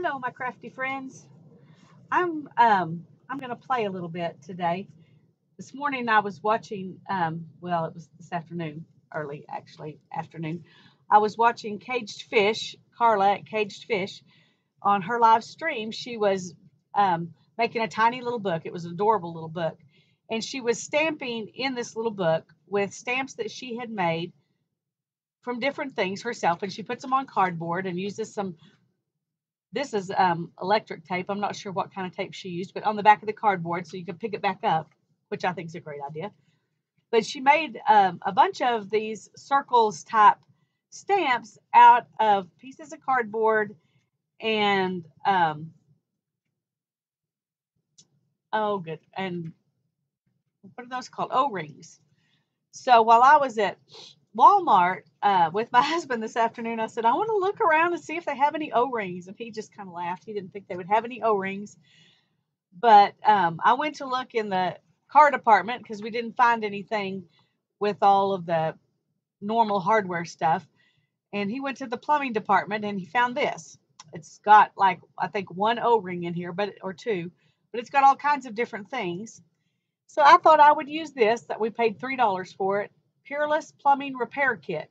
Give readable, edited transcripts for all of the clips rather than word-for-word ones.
Hello, my crafty friends. I'm going to play a little bit today. This morning I was watching. Well, it was this afternoon, early actually afternoon. I was watching Caged Fish, Carla at Caged Fish, on her live stream. She was making a tiny little book. It was an adorable little book, and she was stamping in this little book with stamps that she had made from different things herself, and she puts them on cardboard and uses some. This is electric tape. I'm not sure what kind of tape she used, but on the back of the cardboard so you can pick it back up, which I think is a great idea. But she made a bunch of these circles type stamps out of pieces of cardboard and oh good, and what are those called? O-rings. So while I was at Walmart with my husband this afternoon, I said, I want to look around and see if they have any O-rings. And he just kind of laughed. He didn't think they would have any O-rings. But I went to look in the car department because we didn't find anything with all of the normal hardware stuff. And he went to the plumbing department and he found this. It's got like, I think one O-ring in here, or two, but it's got all kinds of different things. So I thought I would use this that we paid $3 for it. Peerless Plumbing Repair Kit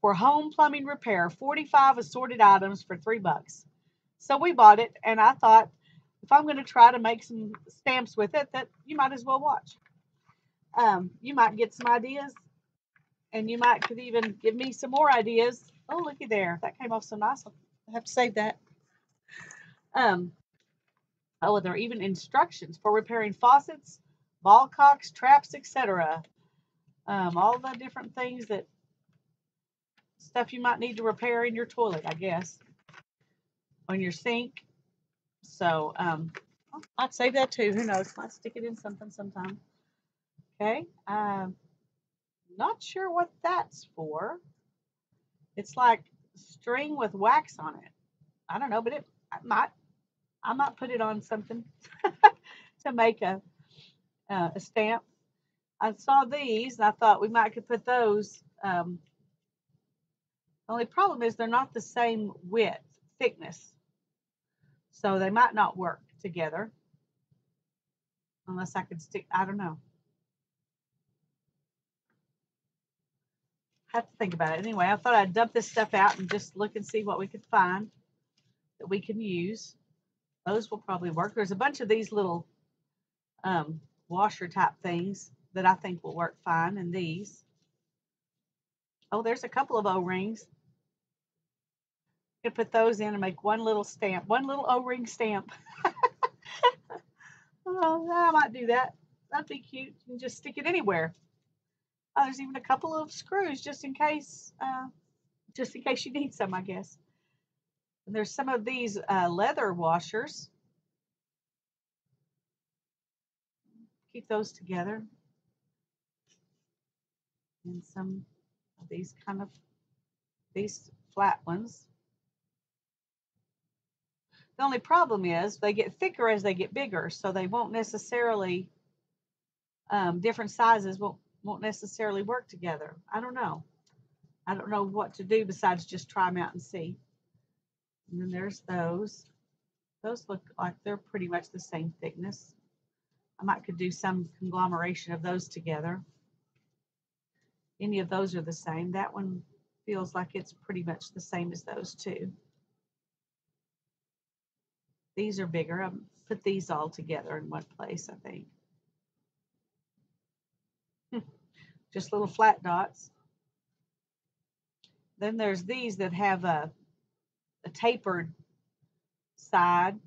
for home plumbing repair, 45 assorted items for $3. So we bought it, and I thought if I'm going to try to make some stamps with it, that you might as well watch. You might get some ideas, and you might could even give me some more ideas. Oh, looky there. That came off so nice. I have to save that. Oh, there are even instructions for repairing faucets, ball cocks, traps, etc. All the different things stuff you might need to repair in your toilet, I guess, on your sink. So I'd save that too. Who knows? Might stick it in something sometime. Okay. Not sure what that's for. It's like string with wax on it. I don't know, but I might put it on something to make a stamp. I saw these and I thought we might could put those. The only problem is they're not the same thickness. So they might not work together unless I could stick, I don't know. Have to think about it. Anyway, I thought I'd dump this stuff out and just look and see what we could find that we can use. Those will probably work. There's a bunch of these little washer type things that I think will work fine, and these. Oh, there's a couple of O-rings. You can put those in and make one little stamp, one little O-ring stamp. Oh, I might do that. That'd be cute. You can just stick it anywhere. Oh, there's even a couple of screws just in case you need some, I guess. And there's some of these leather washers. Keep those together. And some of these these flat ones. The only problem is they get thicker as they get bigger, so they won't necessarily, different sizes won't necessarily work together. I don't know. I don't know what to do besides just try them out and see. And then there's those. Those look like they're pretty much the same thickness. I could do some conglomeration of those together. Any of those are the same. That one feels like it's pretty much the same as those two. These are bigger. I'll put these all together in one place, I think. Just little flat dots. Then there's these that have a tapered side.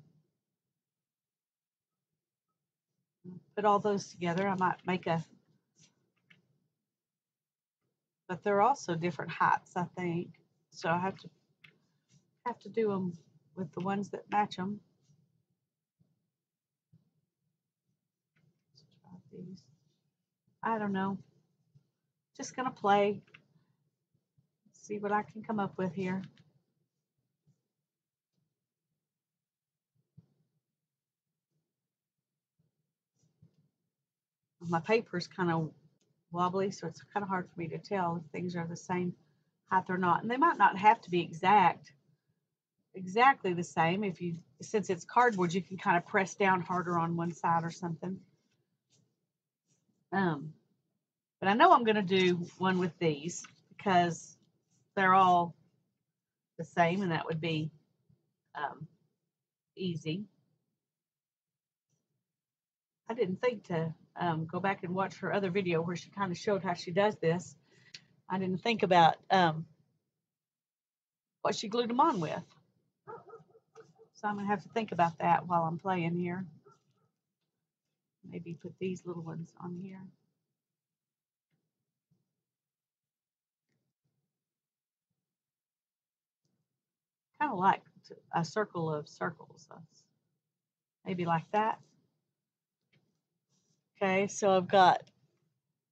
Put all those together. I might make but they're also different heights, I think. So I have to do them with the ones that match them. Let's try these. I don't know. Just gonna play. See what I can come up with here. My paper's kind of wobbly, so it's kind of hard for me to tell if things are the same height or not. And they might not have to be exact. exactly the same. If you, since it's cardboard, you can kind of press down harder on one side or something. Um, but I know I'm going to do one with these because they're all the same, and that would be um, easy. I didn't think to go back and watch her other video where she kind of showed how she does this. I didn't think about what she glued them on with. So I'm going to have to think about that while I'm playing here. Maybe put these little ones on here. Kind of like a circle of circles. Maybe like that. Okay, so I've got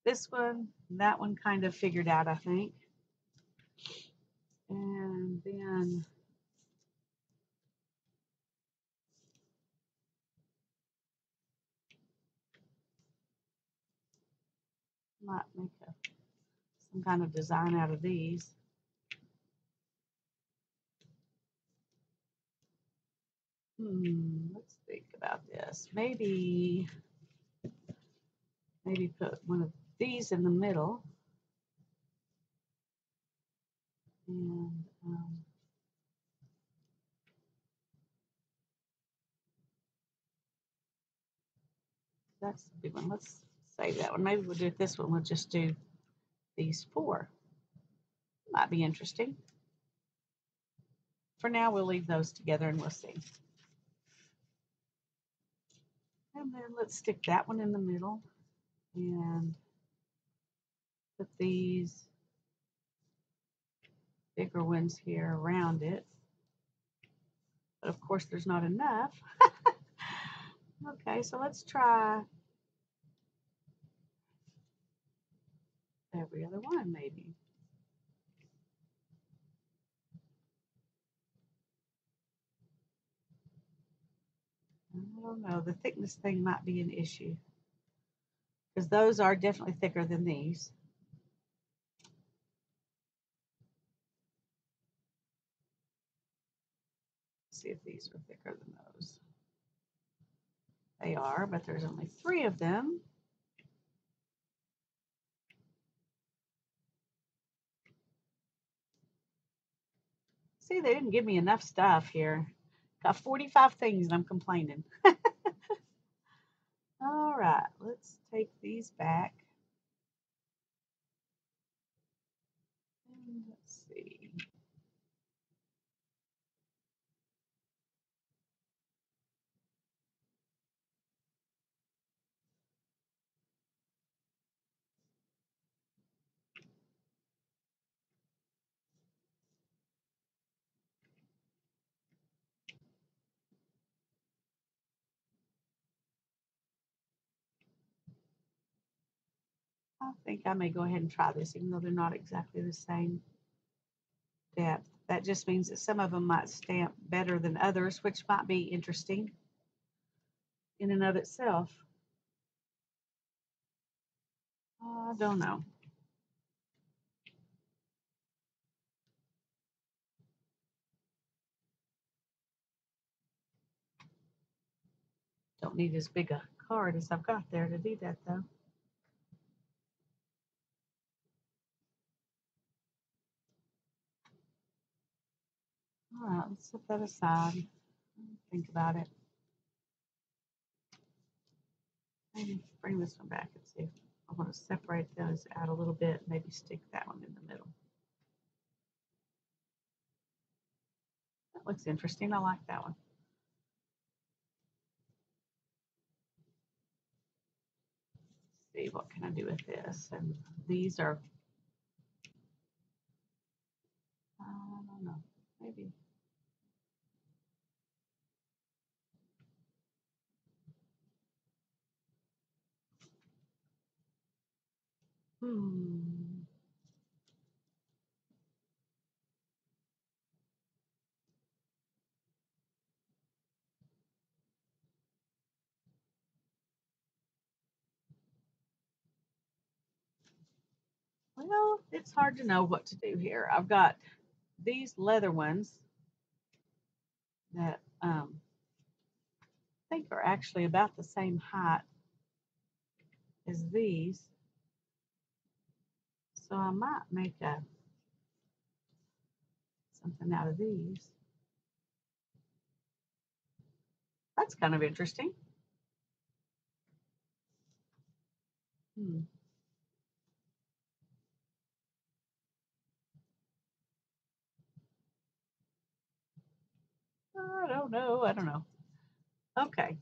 this one and that one kind of figured out, I think. And then might make some kind of design out of these. Let's think about this. Maybe put one of these in the middle. And that's the big one. Let's save that one. Maybe we'll do this one. We'll just do these four. Might be interesting. For now, we'll leave those together and we'll see. And then let's stick that one in the middle and put these bigger ones here around it. But of course, there's not enough. Okay, so let's try every other one, maybe. I don't know. The thickness thing might be an issue because those are definitely thicker than these. Let's see if these are thicker than those. They are, but there's only 3 of them. See, they didn't give me enough stuff here. Got 45 things and I'm complaining. All right, let's take these back. And let's see. I think I may go ahead and try this, even though they're not exactly the same depth. That just means that some of them might stamp better than others, which might be interesting in and of itself. I don't know. Don't need as big a card as I've got there to do that, though. All right, let's set that aside. Think about it. Maybe bring this one back and see if I want to separate those out a little bit. Maybe stick that one in the middle. That looks interesting. I like that one. Let's see, what can I do with this? And these are, I don't know, maybe. Hmm. Well, it's hard to know what to do here. I've got these leather ones that I think are actually about the same height as these. So I might make something out of these. That's kind of interesting. Hmm. I don't know. I don't know. Okay.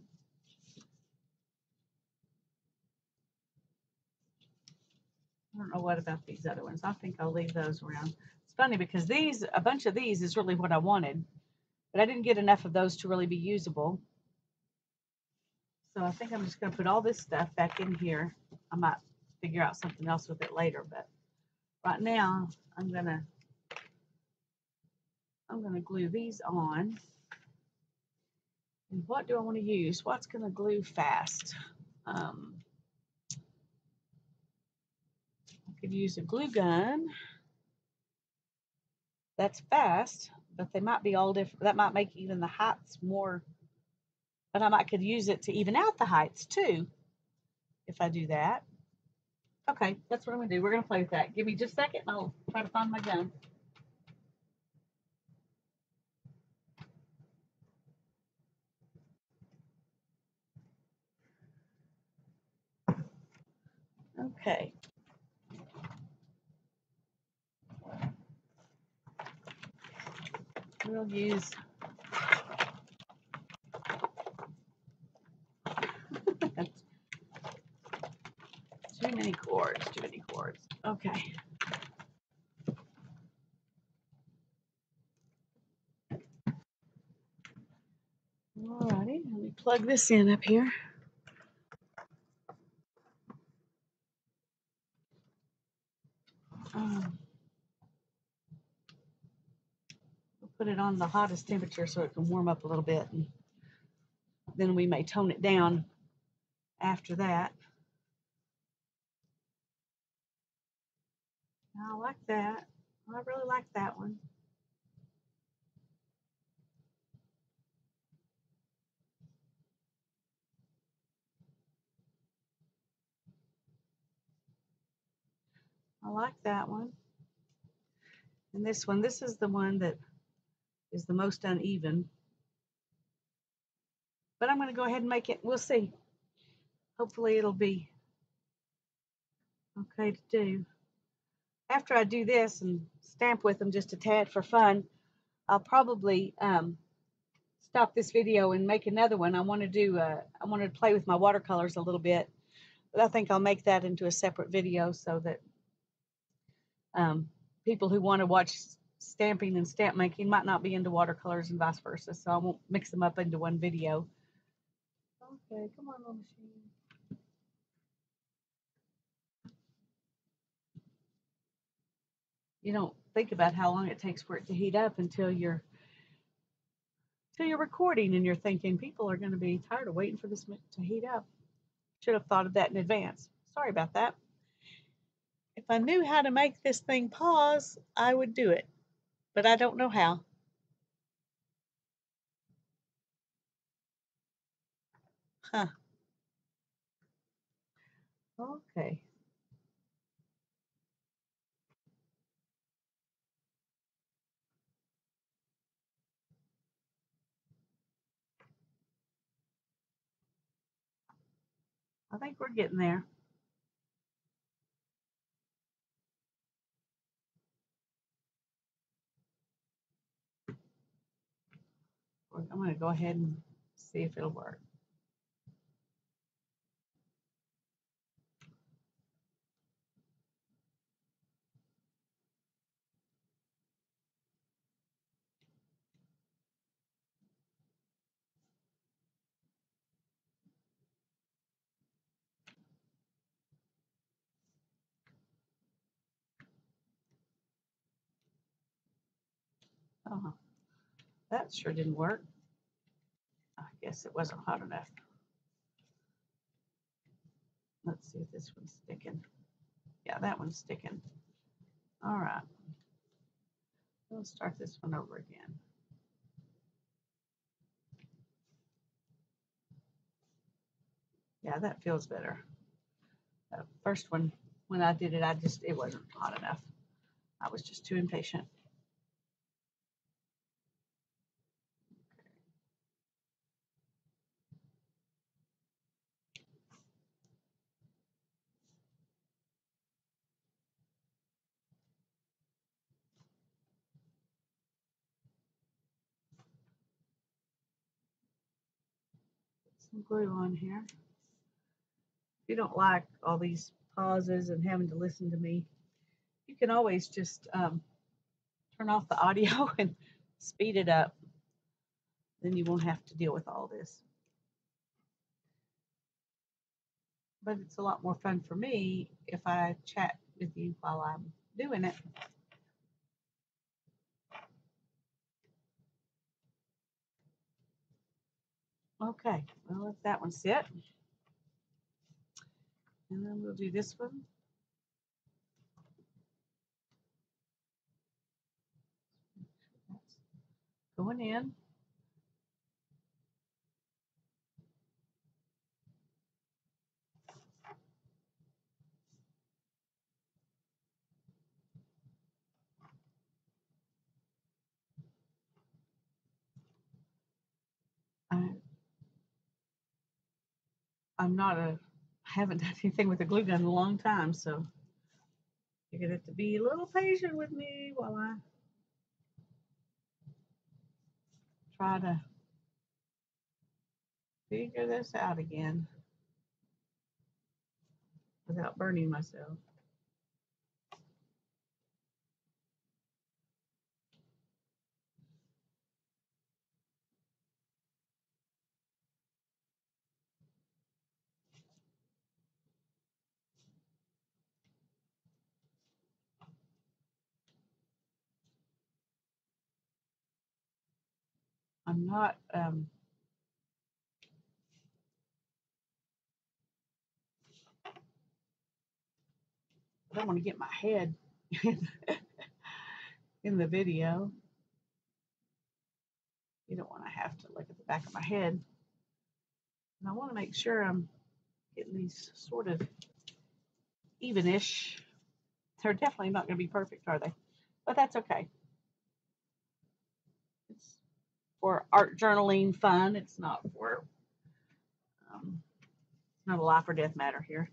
I don't know what about these other ones. I think I'll leave those around. It's funny because a bunch of these is really what I wanted, but I didn't get enough of those to really be usable. So I think I'm just going to put all this stuff back in here. I might figure out something else with it later, but right now I'm going to glue these on. And what do I want to use? What's going to glue fast? I could use a glue gun. That's fast, but they might be all different. That might make even the heights more, but I might could use it to even out the heights too if I do that. Okay, that's what I'm going to do. We're going to play with that. Give me just a second and I'll try to find my gun. Okay. We'll use too many cords, too many cords. Okay. Alrighty, let me plug this in up here. We'll put it on the hottest temperature so it can warm up a little bit, and then we may tone it down after that. I like that. I really like that one. I like that one. And this one, this is the one that is the most uneven. But I'm going to go ahead and make it. We'll see. Hopefully it'll be okay to do. After I do this and stamp with them just a tad for fun, I'll probably stop this video and make another one. I want to play with my watercolors a little bit, but I think I'll make that into a separate video so that people who want to watch stamping and stamp making might not be into watercolors and vice versa. So I won't mix them up into one video. Okay, come on, little machine. You don't think about how long it takes for it to heat up until you're recording and you're thinking people are going to be tired of waiting for this to heat up. Should have thought of that in advance. Sorry about that. If I knew how to make this thing pause, I would do it, but I don't know how. Huh. Okay. I think we're getting there. I'm going to go ahead and see if it'll work. Oh, that sure didn't work. I guess it wasn't hot enough. Let's see if this one's sticking. Yeah, that one's sticking. All right. We'll start this one over again. Yeah, that feels better. The first one, when I did it, it wasn't hot enough. I was just too impatient. Some glue on here. If you don't like all these pauses and having to listen to me, you can always just turn off the audio and speed it up. Then you won't have to deal with all this. But it's a lot more fun for me if I chat with you while I'm doing it. Okay, well, let that one sit. And then we'll do this one. That's going in. I haven't done anything with a glue gun in a long time, so you're going to have to be a little patient with me while I try to figure this out again without burning myself. I'm not, I don't want to get my head in the video. You don't want to have to look at the back of my head. And I want to make sure I'm getting these sort of evenish. They're definitely not going to be perfect, are they? But that's okay. It's for art journaling fun. It's not for, it's not a life or death matter here.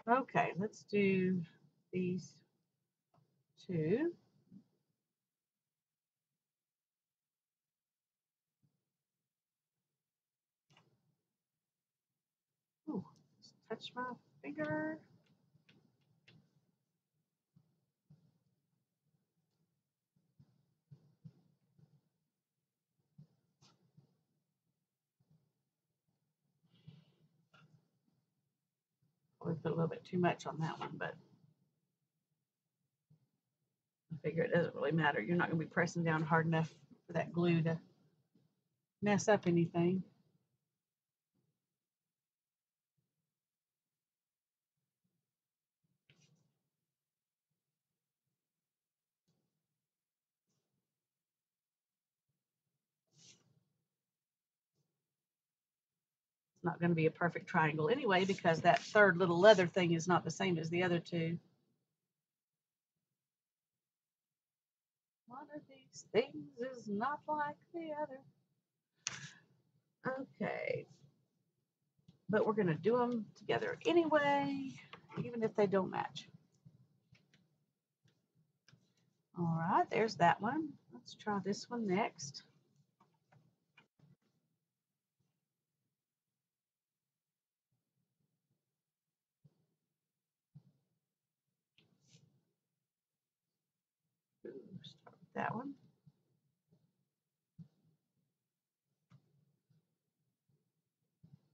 Okay, let's do these two. Ooh, just touch my finger. Probably put a little bit too much on that one, but I figure it doesn't really matter. You're not going to be pressing down hard enough for that glue to mess up anything. It's not going to be a perfect triangle anyway because that third little leather thing is not the same as the other two. One of these things is not like the other. Okay. But we're going to do them together anyway, even if they don't match. All right, there's that one. Let's try this one next. Start with that one.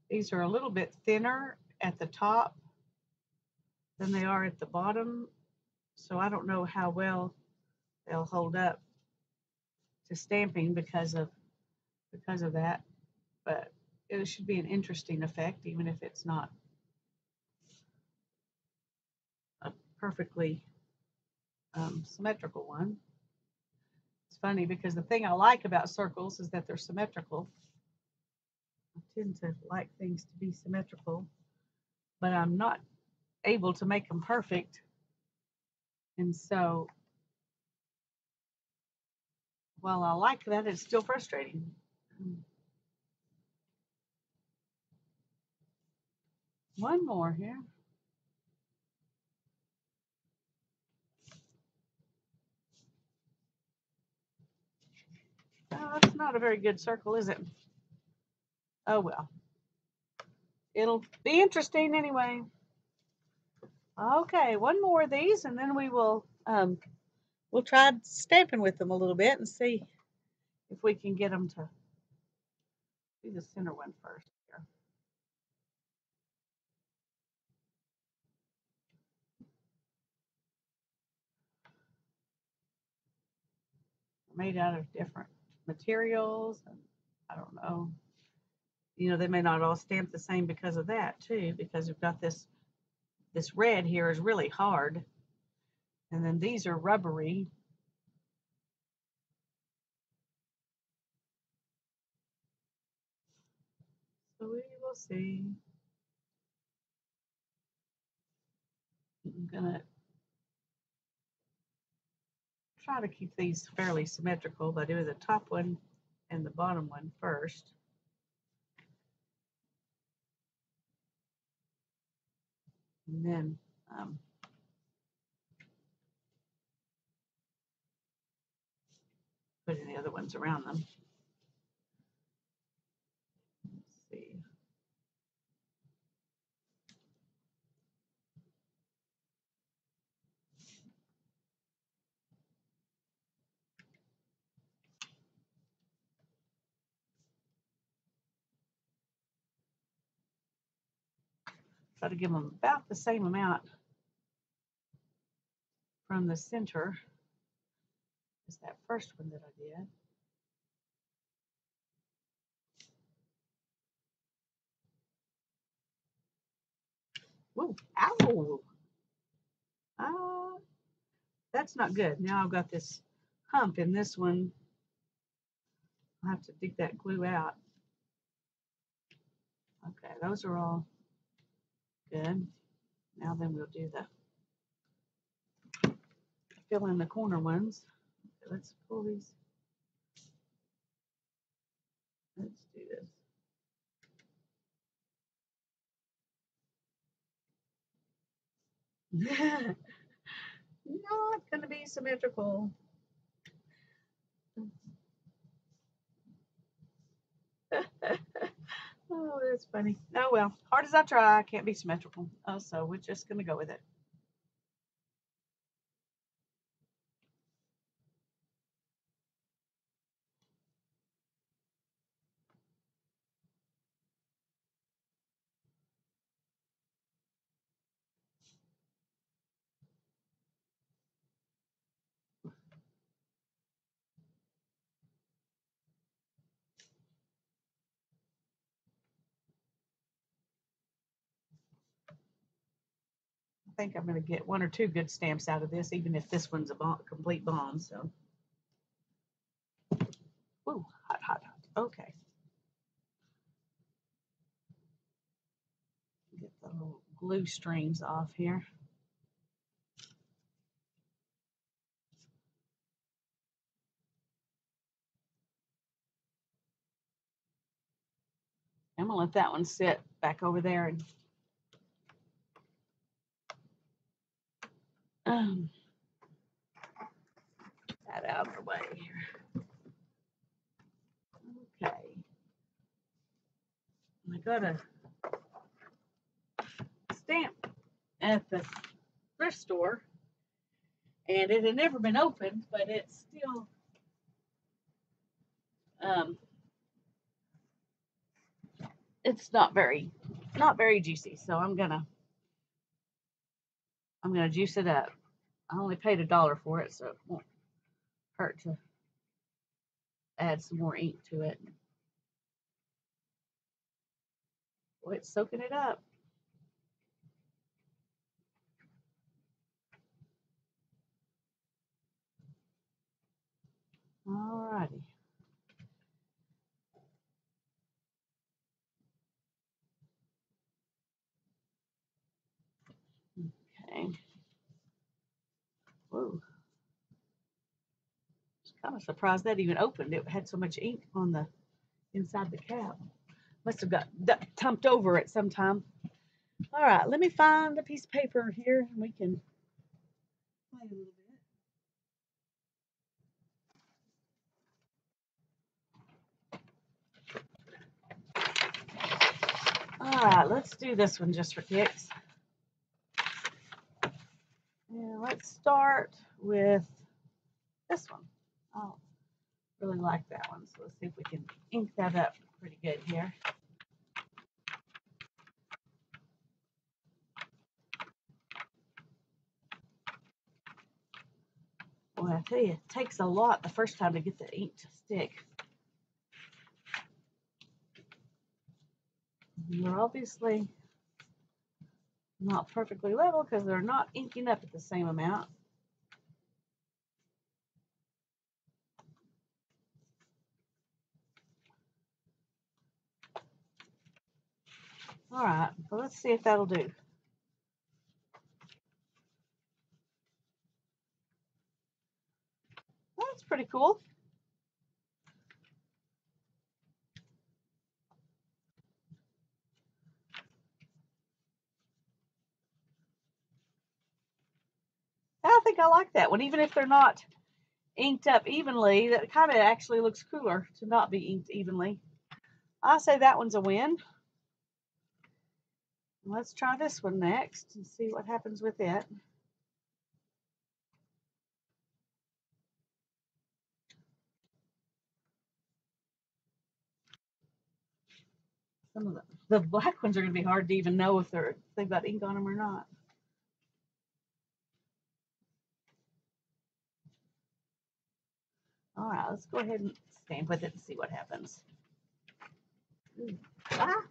These are a little bit thinner at the top than they are at the bottom, so I don't know how well they'll hold up to stamping because of that, but it should be an interesting effect, even if it's not a perfectly symmetrical one. It's funny because the thing I like about circles is that they're symmetrical. I tend to like things to be symmetrical, but I'm not able to make them perfect. And so while I like that, it's still frustrating. One more here. Oh, that's not a very good circle, is it? Oh well. It'll be interesting anyway. Okay, one more of these, and then we'll try stamping with them a little bit and see if we can get them to do the center one first here. Made out of different materials, and I don't know. You know, they may not all stamp the same because of that too, because we've got this red here is really hard, and then these are rubbery. So we will see. I'm gonna try to keep these fairly symmetrical by doing the top one and the bottom one first. And then putting the other ones around them. Let's see. Try to give them about the same amount from the center as that first one that I did. Whoa, ow! That's not good. Now I've got this hump in this one. I'll have to dig that glue out. Okay, those are all good. Now then we'll do the fill in the corner ones. Okay, let's pull these. Let's do this. Not going to be symmetrical. Oh, that's funny. Oh well, hard as I try, I can't be symmetrical. Oh, so we're just going to go with it. I think I'm going to get one or two good stamps out of this, even if this one's a complete bomb. So, ooh, hot, hot, hot. Okay. Get the little glue strings off here. I'm gonna let that one sit back over there and that out of the way here. Okay. I got a stamp at the thrift store, and it had never been opened, but it's still it's not very juicy. So I'm gonna juice it up. I only paid $1 for it, so it won't hurt to add some more ink to it. Boy, it's soaking it up. Alrighty. Whoa. Kind of surprised that even opened. It had so much ink on the inside the cap. Must have got tumped over at some time. All right, let me find a piece of paper here and we can play a little bit. All right, let's do this one just for kicks. And let's start with this one. Oh, really like that one. So let's see if we can ink that up pretty good here. Boy, I tell you, it takes a lot the first time to get the ink to stick. They're obviously not perfectly level because they're not inking up at the same amount. All right, well, let's see if that'll do. That's pretty cool. I think I like that one, even if they're not inked up evenly. That kind of actually looks cooler to not be inked evenly. I say that one's a win. Let's try this one next and see what happens with it. Some of the black ones are going to be hard to even know if they've got ink on them or not. All right, let's go ahead and stamp with it and see what happens. Ooh. Ah,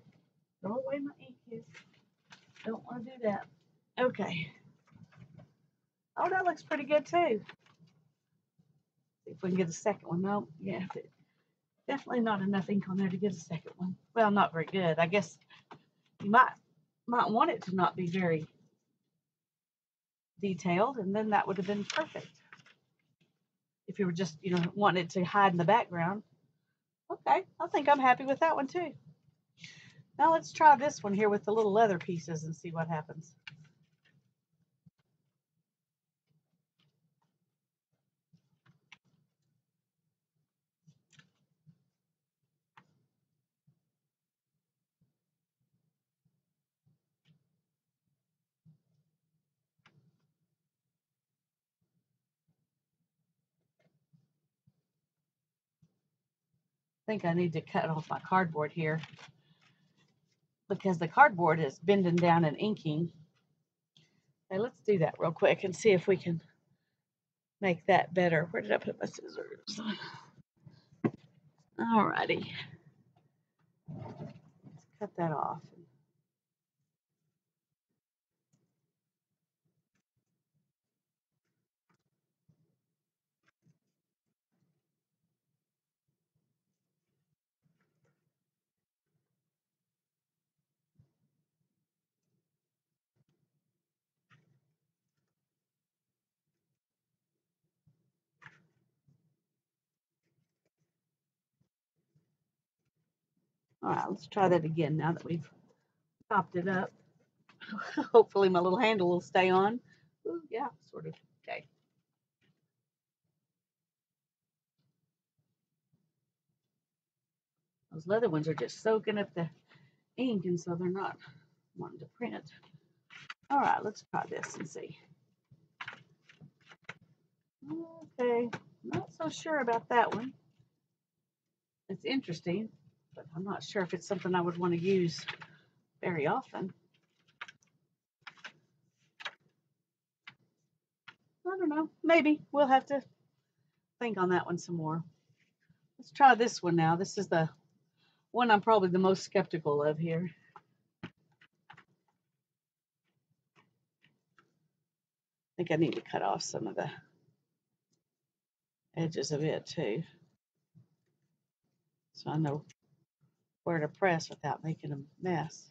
throw away my ink here. Don't want to do that. Okay. Oh, that looks pretty good too. See if we can get a second one. No, yeah, definitely not enough ink on there to get a second one. Well, not very good. I guess you might want it to not be very detailed, and then that would have been perfect. If you were just, wanting it to hide in the background. Okay, I think I'm happy with that one too. Now let's try this one here with the little leather pieces and see what happens. I think I need to cut off my cardboard here because the cardboard is bending down and inking. Okay, let's do that real quick and see if we can make that better. Where did I put my scissors? Alrighty. Let's cut that off. All right, let's try that again now that we've chopped it up. Hopefully my little handle will stay on. Ooh, yeah, sort of. Okay. Those leather ones are just soaking up the ink, and so they're not wanting to print. All right, let's try this and see. Okay, not so sure about that one. It's interesting, but I'm not sure if it's something I would want to use very often. I don't know. Maybe we'll have to think on that one some more. Let's try this one now. This is the one I'm probably the most skeptical of here. I think I need to cut off some of the edges of it too, so I know where to press without making a mess.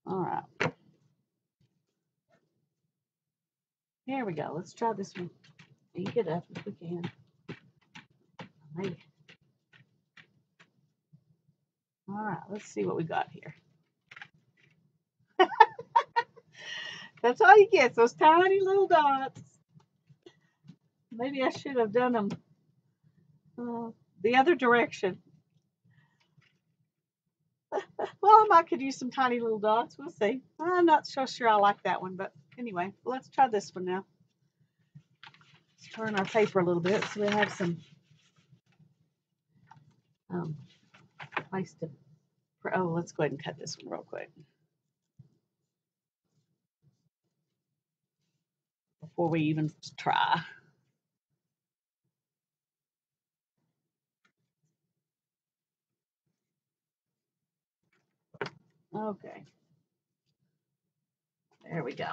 All right. Here we go. Let's try this one. Ink it up if we can. Maybe. All right, let's see what we got here. That's all you get, those tiny little dots. Maybe I should have done them the other direction. Well, I could use some tiny little dots. We'll see. I'm not so sure I like that one, but anyway, let's try this one now. Let's turn our paper a little bit so we have some place to. Oh, let's go ahead and cut this one real quick before we even try. Okay. There we go.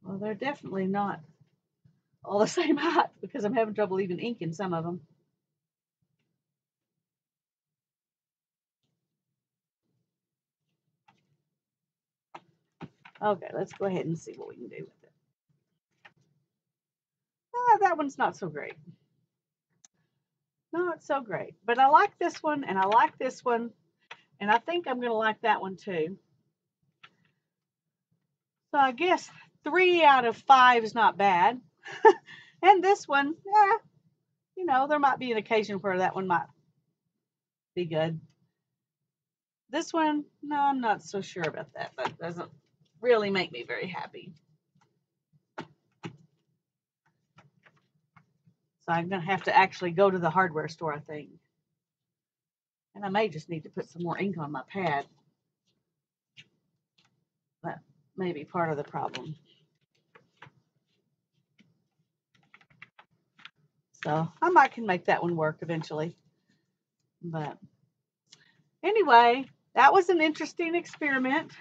Well, they're definitely not all the same height because I'm having trouble even inking some of them. Okay, let's go ahead and see what we can do with it. That one's not so great. Not so great. But I like this one, and I like this one, and I think I'm going to like that one too. So I guess 3 out of 5 is not bad. And this one, yeah, you know, there might be an occasion where that one might be good. This one, no, I'm not so sure about that. That doesn't really make me very happy. So I'm going to have to actually go to the hardware store, I think. And I may just need to put some more ink on my pad. That may be part of the problem. So I might can make that one work eventually. But anyway, that was an interesting experiment.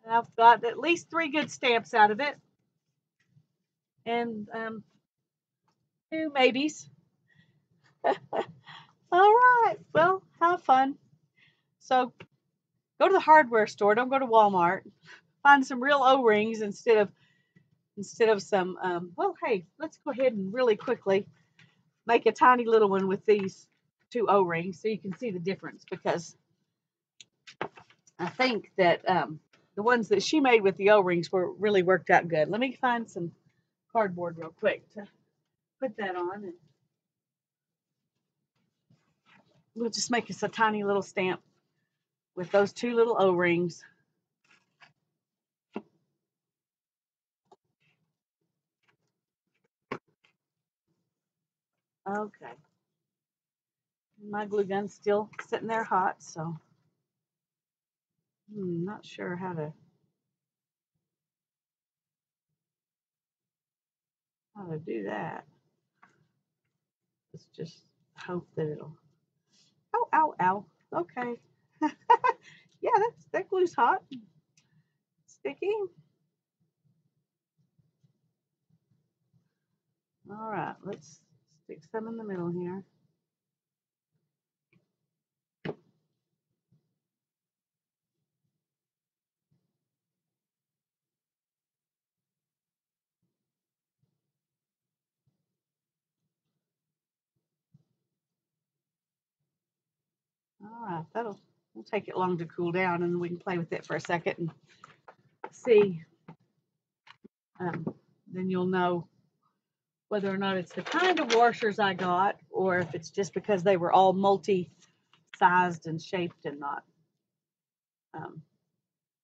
I've got at least 3 good stamps out of it. And 2 maybes. All right. Well, have fun. So go to the hardware store. Don't go to Walmart. Find some real O-rings instead of some. Well, hey, let's go ahead and really quickly make a tiny little one with these 2 O-rings so you can see the difference, because I think that the ones that she made with the O-rings really worked out good. Let me find some cardboard real quick to put that on, and we'll just make us a tiny little stamp with those 2 little O-rings. Okay. My glue gun's still sitting there hot, so I'm not sure how to do that. Let's just hope that it'll. Oh, ow, ow. Okay. Yeah, that glue's hot. Sticky. All right, let's stick some in the middle here. All right, we'll take it long to cool down, and we can play with it for a second and see. Then you'll know whether or not it's the kind of washers I got, or if it's just because they were all multi-sized and shaped and not,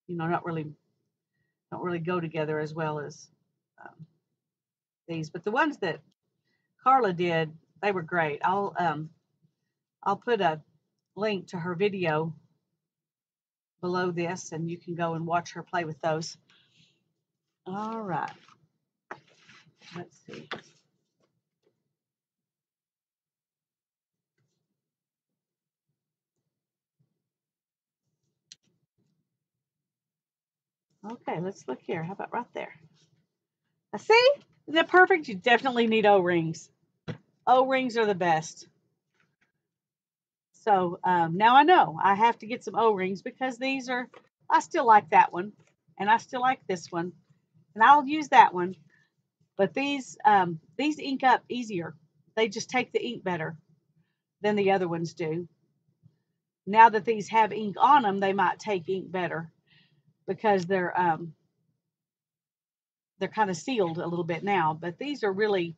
not really don't really go together as well as these. But the ones that Carla did, they were great. I'll put a link to her video below this, and you can go and watch her play with those. All right. Let's see. Okay, let's look here. How about right there? Now, see? Isn't it perfect? You definitely need O-rings. O-rings are the best. So now I know I have to get some O-rings because these are, I still like that one. And I still like this one. And I'll use that one. But these ink up easier. They just take the ink better than the other ones do. Now that these have ink on them, they might take ink better because they're kind of sealed a little bit now. But these are really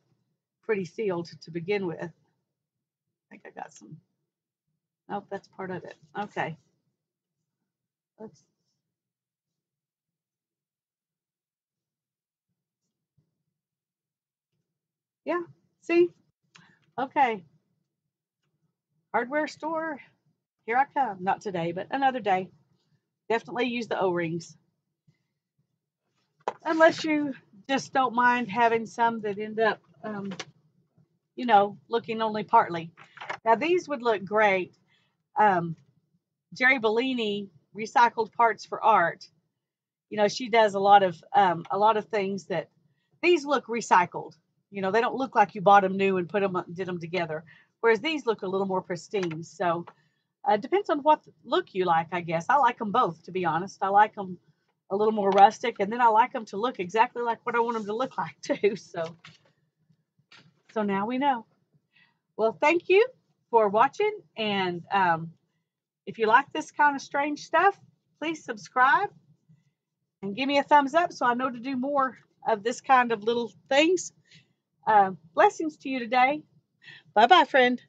pretty sealed to begin with. I think I got some. Nope, that's part of it. Okay. Let's, yeah. See? Okay. Hardware store. Here I come. Not today, but another day. Definitely use the O-rings. Unless you just don't mind having some that end up, looking only partly. Now these would look great. Um, Jerry Bellini, Recycled Parts for Art. She does a lot of things that these look recycled. They don't look like you bought them new and did them together. Whereas these look a little more pristine. So depends on what look you like, I guess. I like them both, to be honest. I like them a little more rustic, and then I like them to look exactly like what I want them to look like too. So now we know. Well, thank you for watching, and if you like this kind of strange stuff, please subscribe and give me a thumbs up so I know to do more of this kind of little things. Blessings to you today. Bye bye, friend.